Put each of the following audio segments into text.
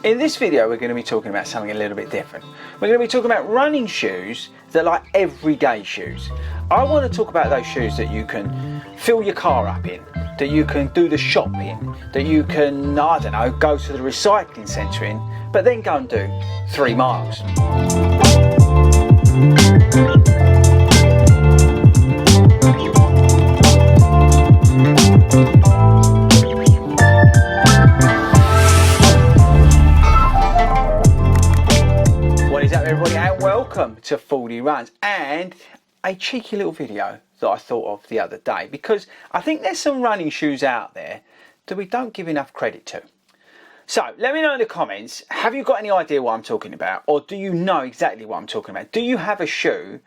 In this video we're going to be talking about something a little bit different. We're going to be talking about running shoes that are like everyday shoes. I want to talk about those shoes that you can fill your car up in, that you can do the shopping, that you can, I don't know, go to the recycling centre in, but then go and do 3 miles. What is up everybody, and welcome to FORDY RUNS, and a cheeky little video that I thought of the other day, because I think there's some running shoes out there that we don't give enough credit to. So let me know in the comments, have you got any idea what I'm talking about, or do you know exactly what I'm talking about? Do you have a shoe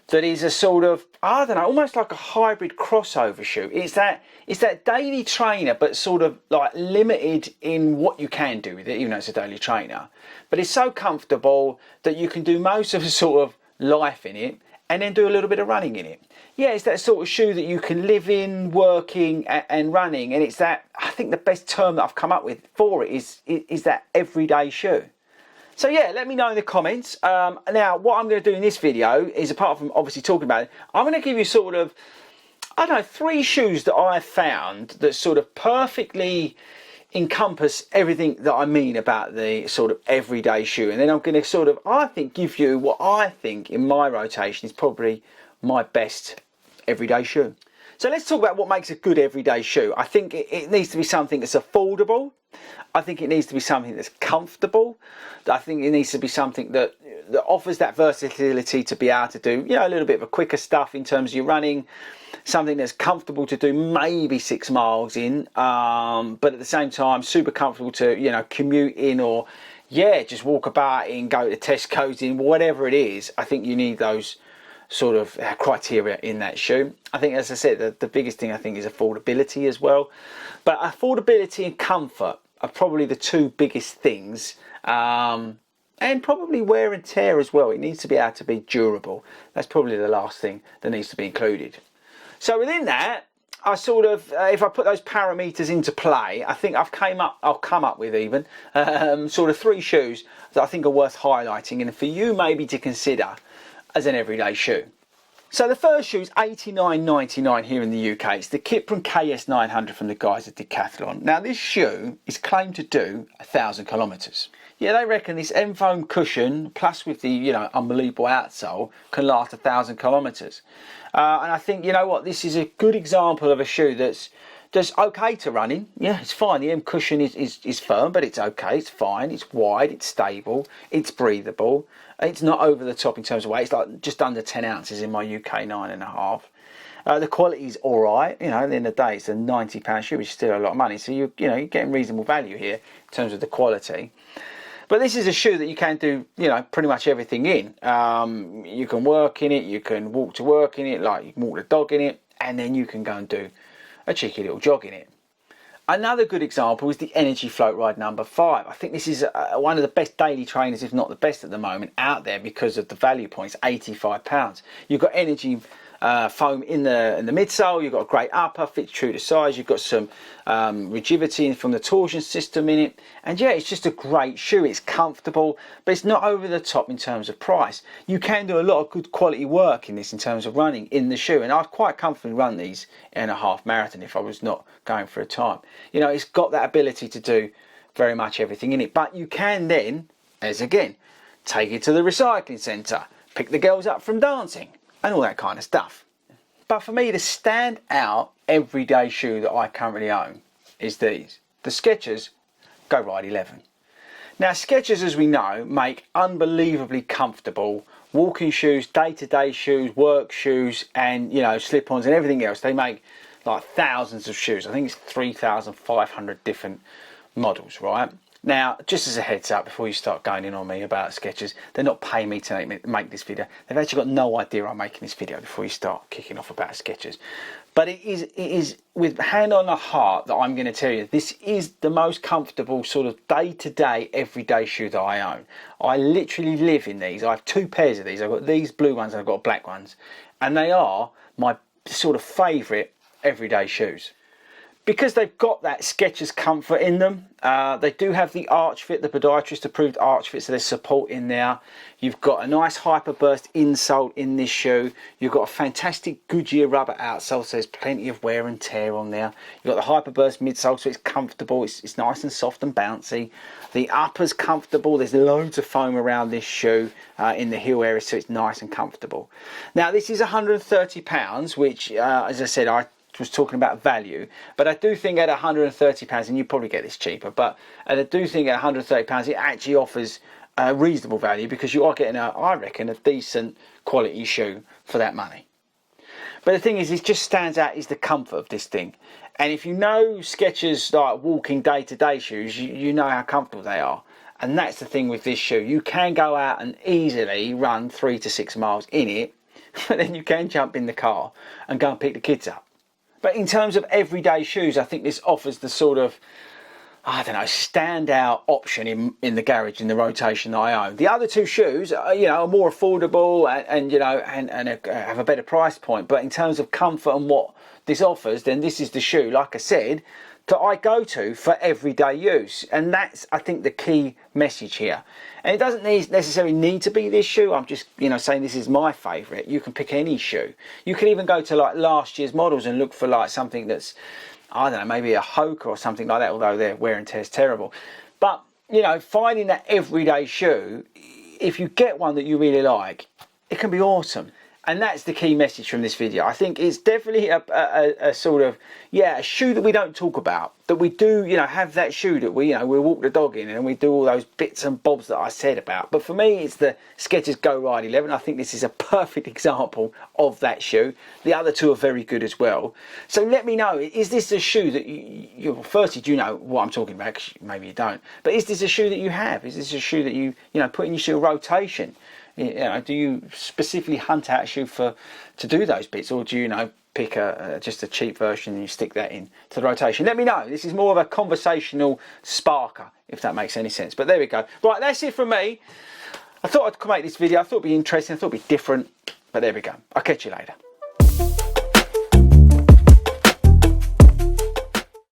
that is a sort of, I don't know, almost like a hybrid crossover shoe? It's that daily trainer, but sort of like limited in what you can do with it, even though it's a daily trainer. But it's so comfortable that you can do most of the sort of life in it and then do a little bit of running in it. Yeah, it's that sort of shoe that you can live in, working and running. And it's that, I think the best term that I've come up with for it is that everyday shoe. So yeah, let me know in the comments. Now, what I'm going to do in this video is, apart from obviously talking about it, I'm going to give you sort of, I don't know, 3 shoes that I've found that sort of perfectly encompass everything that I mean about the sort of everyday shoe. And then I'm going to sort of, I think, give you what I think in my rotation is probably my best everyday shoe. So let's talk about what makes a good everyday shoe. I think it needs to be something that's affordable. I think it needs to be something that's comfortable. I think it needs to be something that offers that versatility to be able to do, you know, a little bit of a quicker stuff in terms of your running. Something that's comfortable to do maybe 6 miles in, but at the same time super comfortable to, you know, commute in, or yeah, just walk about in, go to Tesco's in, whatever it is. I think you need those sort of criteria in that shoe. I think, as I said, the biggest thing I think is affordability as well. But affordability and comfort are probably the 2 biggest things, and probably wear and tear as well. It needs to be able to be durable. That's probably the last thing that needs to be included. So within that, I sort of, if I put those parameters into play, I think I'll come up with even sort of 3 shoes that I think are worth highlighting, and for you maybe to consider as an everyday shoe. So the first shoe is $89.99 here in the UK. It's the KS900 from the guys at Decathlon. Now this shoe is claimed to do 1,000 kilometres. Yeah, they reckon this M-foam cushion, plus with the, you know, unbelievable outsole, can last 1,000 kilometres. And I think, you know what, this is a good example of a shoe that's just okay to run in. Yeah, it's fine. The M cushion is firm, but it's okay. It's fine. It's wide. It's stable. It's breathable. It's not over the top in terms of weight. It's like just under 10 ounces in my UK 9.5. The quality is all right. You know, at the end of the day, it's a £90 shoe, which is still a lot of money. So you know, you're getting reasonable value here in terms of the quality. But this is a shoe that you can do, you know, pretty much everything in. You can work in it, you can walk to work in it, like you can walk the dog in it, and then you can go and do a cheeky little jog in it. Another good example is the Energy Float Ride number 5. I think this is one of the best daily trainers, if not the best at the moment, out there because of the value points, £85. You've got energy foam in the midsole, you've got a great upper, fits true to size, you've got some rigidity from the torsion system in it, and yeah, it's just a great shoe. It's comfortable, but it's not over the top in terms of price. You can do a lot of good quality work in this in terms of running in the shoe, and I'd quite comfortably run these in a half marathon if I was not going for a time. You know, it's got that ability to do very much everything in it, but you can then, as again, take it to the recycling centre, pick the girls up from dancing, and all that kind of stuff. But for me, the stand out everyday shoe that I currently own is these, the Skechers Go Ride 11. Now Skechers, as we know, make unbelievably comfortable walking shoes, day-to-day shoes, work shoes, and, you know, slip-ons and everything else. They make like thousands of shoes. I think it's 3,500 different models, right? Now, just as a heads up, before you start going in on me about Skechers, they're not paying me to make this video. They've actually got no idea I'm making this video before you start kicking off about Skechers. But it is with hand on the heart that I'm going to tell you, this is the most comfortable sort of day-to-day, everyday shoe that I own. I literally live in these. I have 2 pairs of these. I've got these blue ones and I've got black ones. And they are my sort of favourite everyday shoes. because they've got that Skechers comfort in them. They do have the arch fit, the podiatrist approved arch fit, so there's support in there. You've got a nice Hyperburst insole in this shoe. You've got a fantastic Goodyear rubber outsole, so there's plenty of wear and tear on there. You've got the Hyperburst midsole, so it's comfortable. It's nice and soft and bouncy. The upper's comfortable. There's loads of foam around this shoe in the heel area, so it's nice and comfortable. Now, this is £130, which, as I said, I was talking about value, but I do think at £130, and you probably get this cheaper, but I do think at £130 it actually offers reasonable value, because you are getting, I reckon, a decent quality shoe for that money. But the thing is, it just stands out is the comfort of this thing. And if you know Skechers like walking day-to-day shoes, you know how comfortable they are. And that's the thing with this shoe. You can go out and easily run 3 to 6 miles in it, but then you can jump in the car and go and pick the kids up. But in terms of everyday shoes, I think this offers the sort of, I don't know, standout option in the garage, in the rotation that I own. The other two shoes, you know, are more affordable and you know, and have a better price point. But in terms of comfort and what this offers, then this is the shoe, like I said, that I go to for everyday use. And that's, I think, the key message here. And it doesn't necessarily need to be this shoe. I'm just, you know, saying this is my favourite. You can pick any shoe. You can even go to like last year's models and look for like something that's, I don't know, maybe a Hoka or something like that, although their wear and tear is terrible. But, you know, finding that everyday shoe, if you get one that you really like, it can be awesome. And that's the key message from this video. I think it's definitely a sort of, yeah, a shoe that we don't talk about. That we do, you know, have that shoe that we, you know, we walk the dog in and we do all those bits and bobs that I said about. But for me, it's the Skechers Go Ride 11. I think this is a perfect example of that shoe. The other two are very good as well. So let me know, is this a shoe that you firstly, do you know what I'm talking about? 'Cause maybe you don't. But is this a shoe that you have? Is this a shoe that you know, put in your shoe rotation? You know, do you specifically hunt out a shoe to do those bits, or do you know, pick just a cheap version and you stick that in to the rotation? Let me know. This is more of a conversational sparker, if that makes any sense. But there we go. Right, that's it from me. I thought I'd make this video. I thought it'd be interesting. I thought it'd be different. But there we go. I'll catch you later.